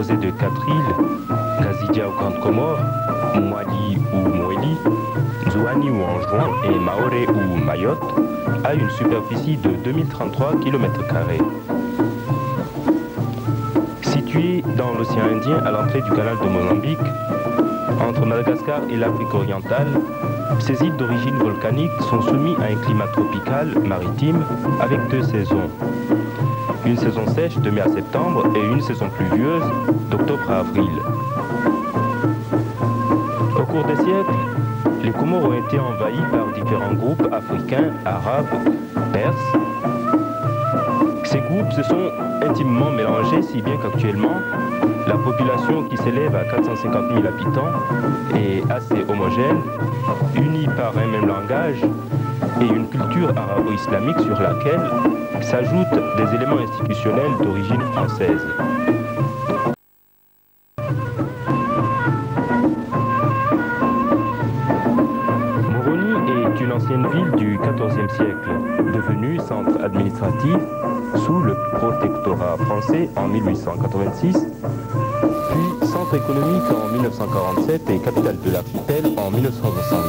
composée de 4 îles, Gazidia aux Grandes Comores, Moali ou Moeli, Zouani ou Anjouan et Maoré ou Mayotte, a une superficie de 2033 km². Située dans l'océan Indien à l'entrée du canal de Mozambique, entre Madagascar et l'Afrique orientale, ces îles d'origine volcanique sont soumises à un climat tropical maritime avec 2 saisons. Une saison sèche de mai à septembre et une saison pluvieuse d'octobre à avril. Au cours des siècles, les Comores ont été envahis par différents groupes africains, arabes, perses. Ces groupes se sont intimement mélangés, si bien qu'actuellement, la population qui s'élève à 450 000 habitants est assez homogène, unie par un même langage et une culture arabo-islamique sur laquelle s'ajoutent des éléments institutionnels d'origine française. Moroni est une ancienne ville du XIVe siècle, devenue centre administratif sous le protectorat français en 1886, puis centre économique en 1947 et capitale de l'archipel en 1960.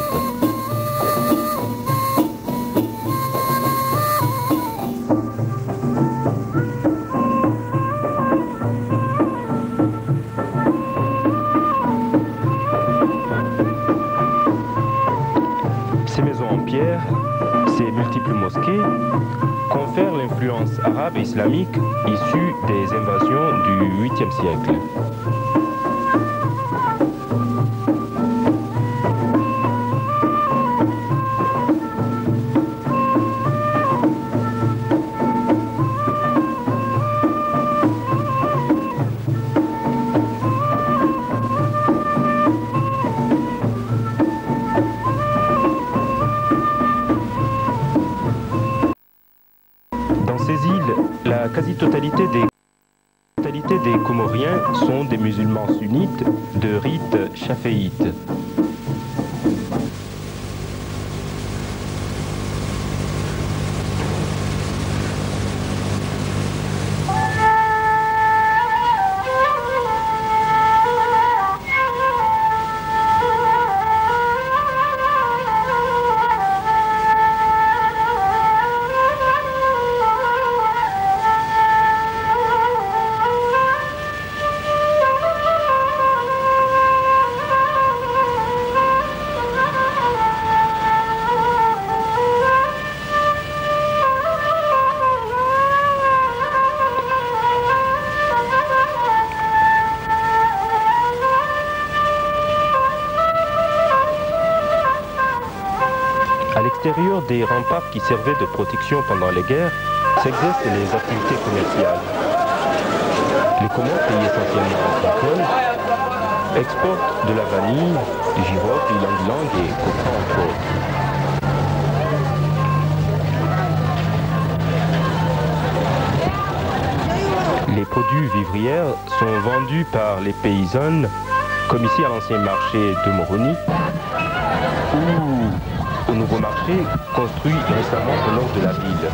Ces maisons en pierre, ces multiples mosquées, confèrent l'influence arabe et islamique issue des invasions du 8e siècle. Dans ces îles, la quasi-totalité des Comoriens sont des musulmans sunnites de rite chaféite. À l'extérieur des remparts qui servaient de protection pendant les guerres, s'exercent les activités commerciales. Les Comores, pays essentiellement agricoles, exportent de la vanille, du girofle, ylang-ylang et coca entre autres. Les produits vivrières sont vendus par les paysannes, comme ici à l'ancien marché de Moroni, ou au nouveau marché construit récemment au nord de la ville.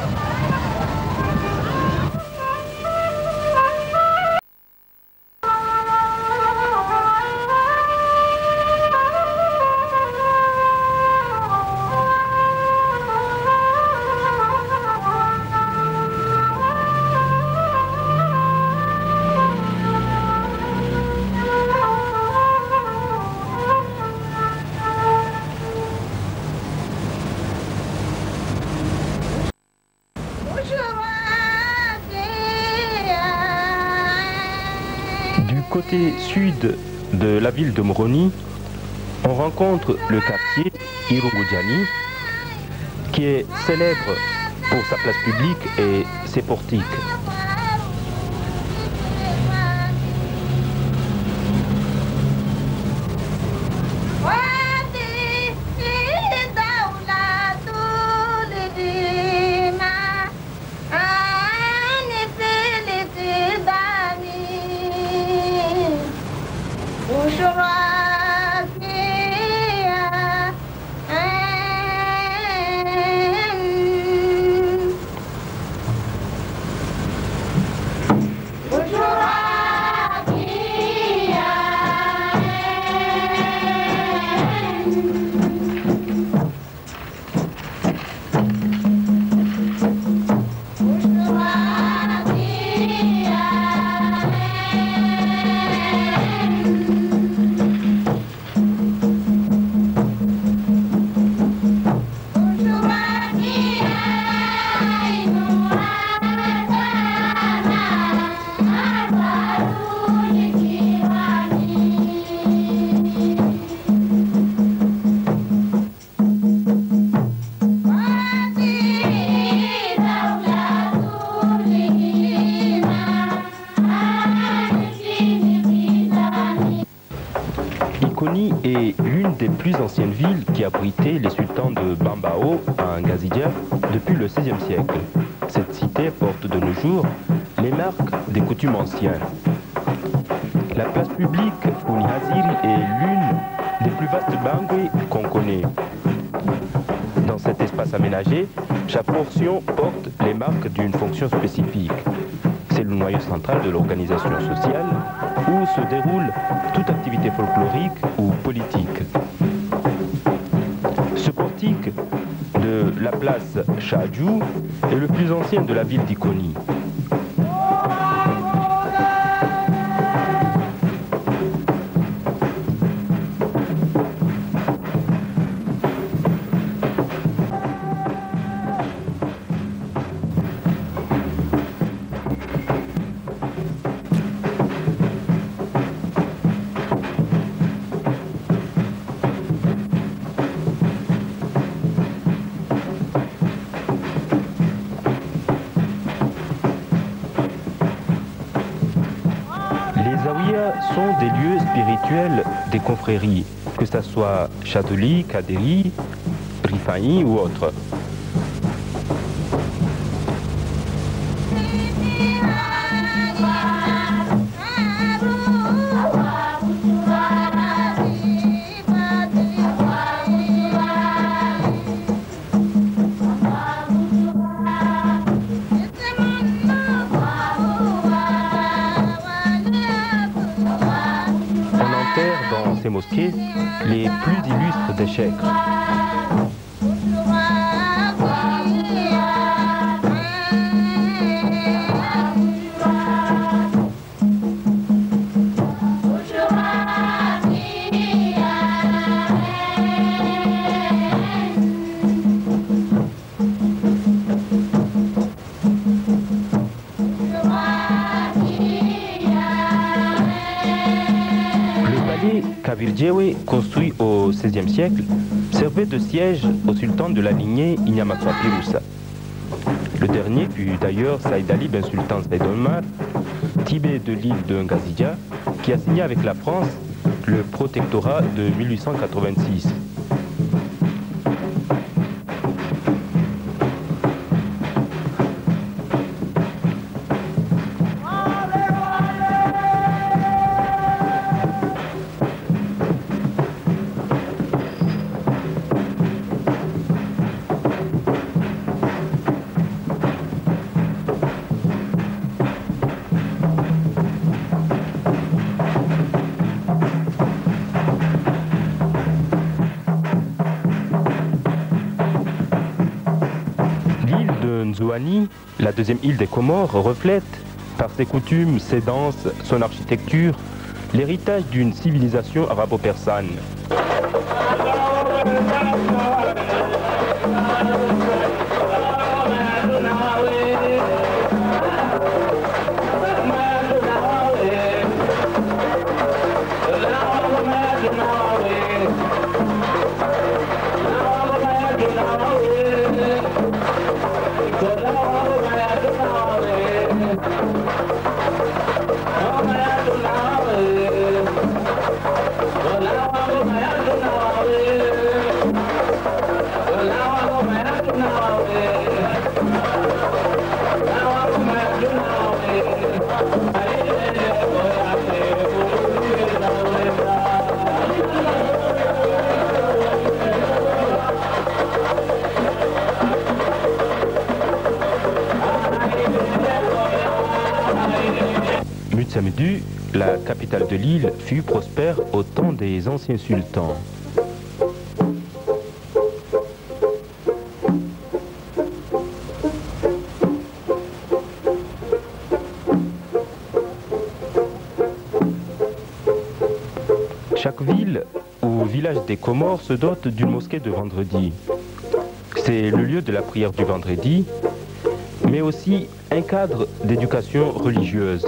Du côté sud de la ville de Moroni, on rencontre le quartier Irungu-Diani, qui est célèbre pour sa place publique et ses portiques. Dikoni est l'une des plus anciennes villes qui abritait les sultans de Bambao en Gazidia depuis le XVIe siècle. Cette cité porte de nos jours les marques des coutumes anciennes. La place publique Unihaziri est l'une des plus vastes bangui qu'on connaît. Dans cet espace aménagé, chaque portion porte les marques d'une fonction spécifique. C'est le noyau central de l'organisation sociale où se déroule toute activité folklorique ou politique. Ce portique de la place Chadjou est le plus ancien de la ville d'Ikoni. Sont des lieux spirituels des confréries, que ce soit Chadoli, Kaderi, Rifaï ou autres. Dans ces mosquées, les plus illustres des cheikhs. Kabirjewe, construit au XVIe siècle, servait de siège au sultan de la lignée Inyamatwa Pirusa. Le dernier fut d'ailleurs Saïd Ali ben Sultan Saïd Omar, Tibet de l'île de Ngazidia, qui a signé avec la France le protectorat de 1886. Nzouani, la deuxième île des Comores, reflète, par ses coutumes, ses danses, son architecture, l'héritage d'une civilisation arabo-persane. Mutsamedu, la capitale de l'île, fut prospère au temps des anciens sultans. Chaque ville ou village des Comores se dote d'une mosquée de vendredi. C'est le lieu de la prière du vendredi, mais aussi un cadre d'éducation religieuse.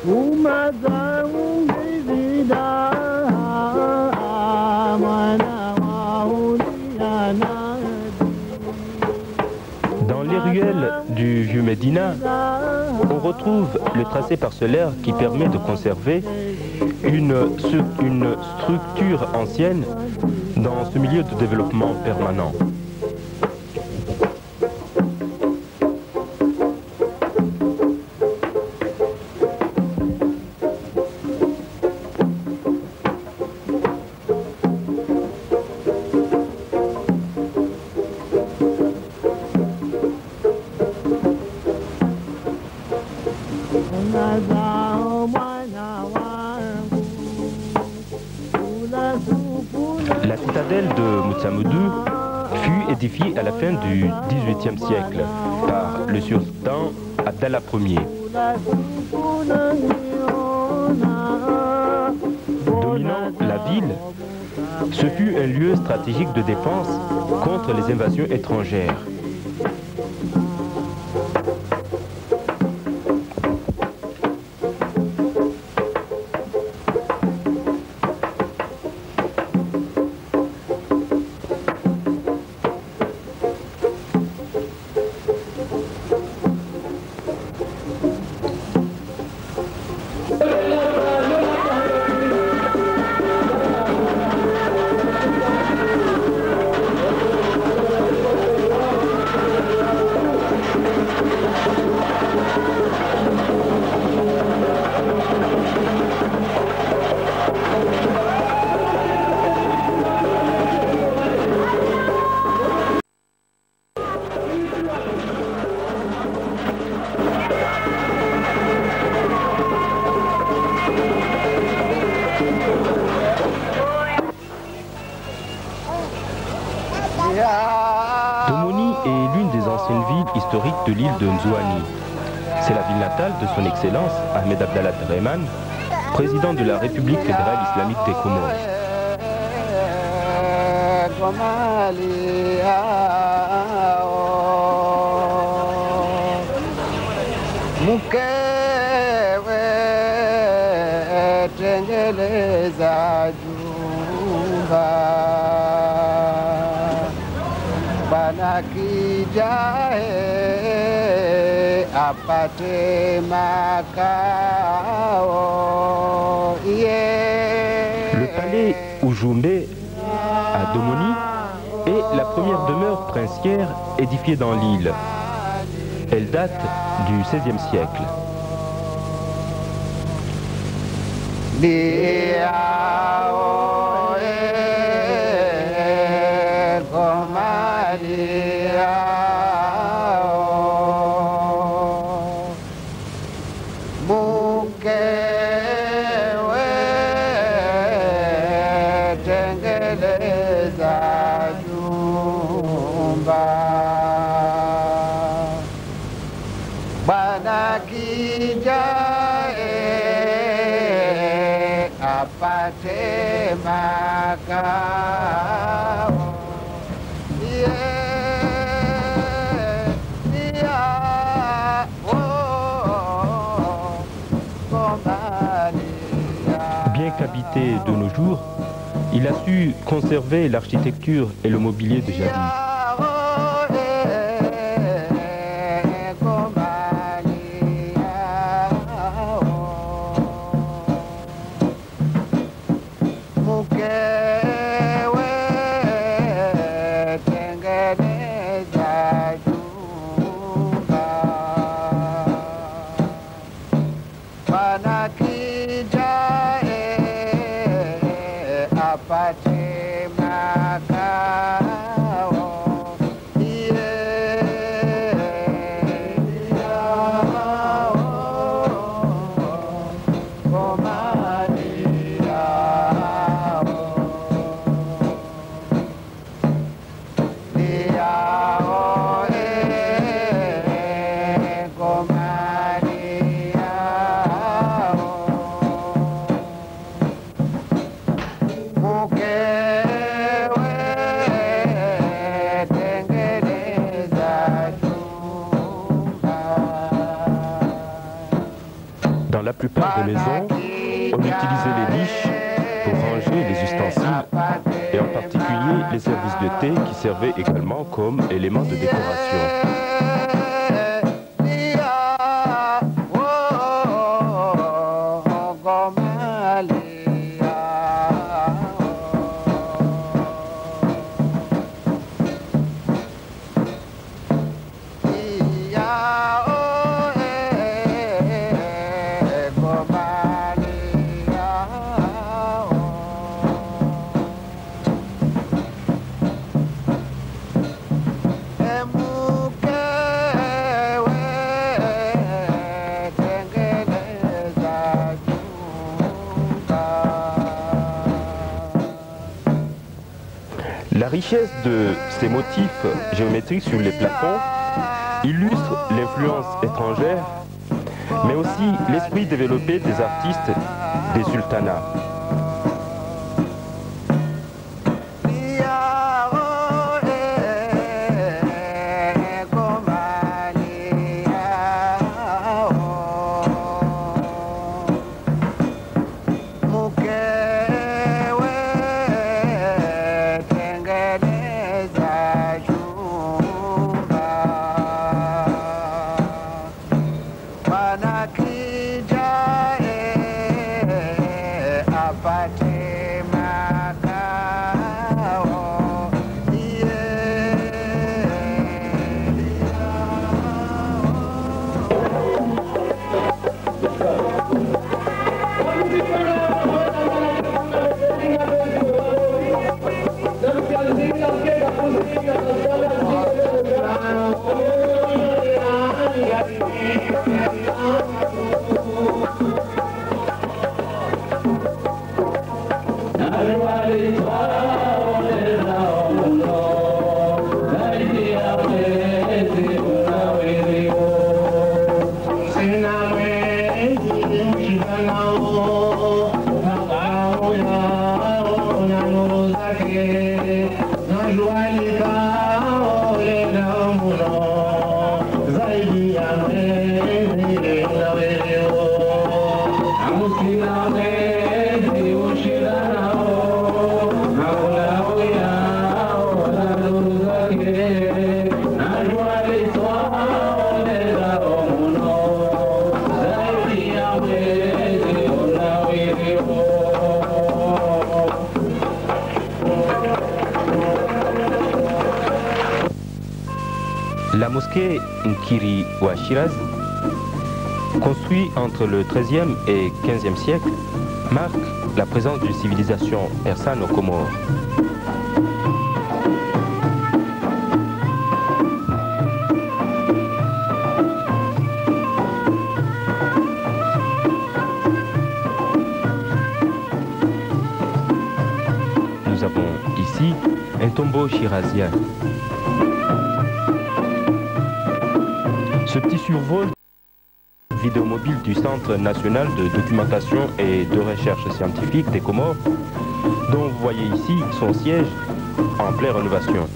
Dans les ruelles du vieux Médina, on retrouve le tracé parcellaire qui permet de conserver une structure ancienne dans ce milieu de développement permanent. La citadelle de Moutsamoudou fut édifiée à la fin du XVIIIe siècle par le sultan Abdallah Ier. Dominant la ville, ce fut un lieu stratégique de défense contre les invasions étrangères. Domoni est l'une des anciennes villes historiques de l'île de Nzouani. C'est la ville natale de son Excellence Ahmed Abdallah Dramane, président de la République fédérale islamique des Comores. Le palais Oujoumbé à Domoni est la première demeure princière édifiée dans l'île. Elle date du XVIe siècle. Bien qu'habité de nos jours, il a su conserver l'architecture et le mobilier de jadis. la plupart des maisons, on utilisait les niches pour ranger les ustensiles et en particulier les services de thé qui servaient également comme élément de décoration. La richesse de ces motifs géométriques sur les plafonds illustre l'influence étrangère, mais aussi l'esprit développé des artistes des sultanats. La mosquée Nkiri ou à Shiraz, construite entre le XIIIe et XVe siècle, marque la présence d'une civilisation persane aux Comores. Nous avons ici un tombeau shirazien. Ce petit survol vidéo mobile du Centre national de documentation et de recherche scientifique des Comores, dont vous voyez ici son siège en pleine rénovation.